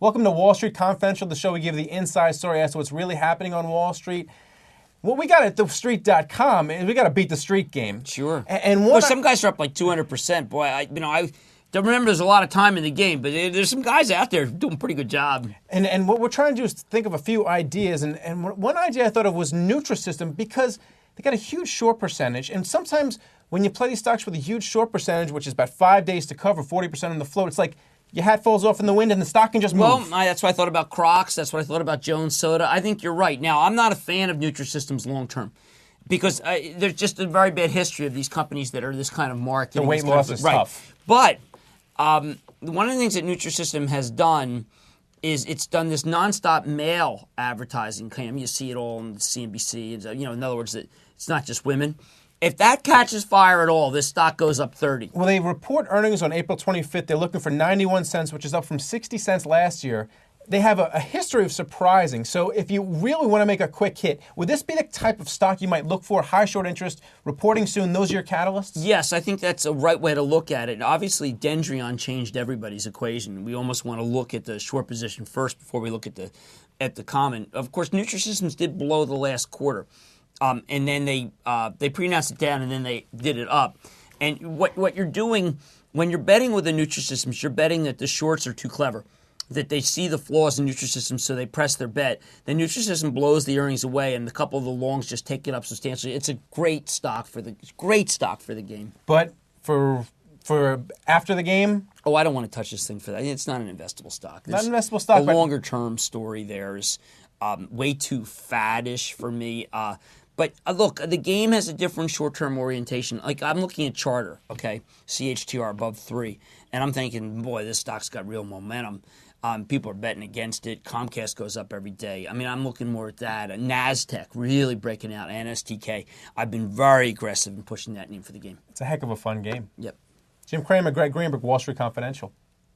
Welcome to Wall Street Confidential, the show we give the inside story as to what's really happening on Wall Street. What we got at thestreet.com is we got to beat the street game. Sure. And some guys are up like 200%. Boy, I don't remember there's a lot of time in the game, but there's some guys out there doing a pretty good job. And what we're trying to do is think of a few ideas. And one idea I thought of was Nutrisystem, because they got a huge short percentage. And sometimes when you play these stocks with a huge short percentage, which is about 5 days to cover, 40% on the float, it's like your hat falls off in the wind and the stock can just move. Well, that's what I thought about Crocs. That's what I thought about Jones Soda. I think you're right. Now, I'm not a fan of Nutrisystems long term because there's just a very bad history of these companies that are this kind of marketing. The weight loss is tough. But one of the things that Nutrisystem has done is it's done this nonstop male advertising claim. You see it all on CNBC. In other words, it's not just women. If that catches fire at all, this stock goes up 30. Well, they report earnings on April 25th. They're looking for 91 cents, which is up from 60 cents last year. They have a history of surprising. So if you really want to make a quick hit, would this be the type of stock you might look for? High short interest, reporting soon, those are your catalysts? Yes, I think that's a right way to look at it. Obviously, Dendreon changed everybody's equation. We almost want to look at the short position first before we look at the common. Of course, Nutrisystems did blow the last quarter. And then they pre-announced it down, and then they did it up. And what you're doing when you're betting with the Nutrisystems, you're betting that the shorts are too clever, that they see the flaws in Nutrisystems, so they press their bet. The Nutrisystem blows the earnings away, and a couple of the longs just take it up substantially. It's a great stock for the game. But for after the game? Oh, I don't want to touch this thing for that. It's not an investable stock. Not an investable stock. The longer-term story there is way too faddish for me. But look, the game has a different short-term orientation. Like, I'm looking at Charter, okay, CHTR above 3, and I'm thinking, boy, this stock's got real momentum. People are betting against it. Comcast goes up every day. I mean, I'm looking more at that. NASDAQ really breaking out. NSTK. I've been very aggressive in pushing that name for the game. It's a heck of a fun game. Yep. Jim Cramer, Greg Greenberg, Wall Street Confidential.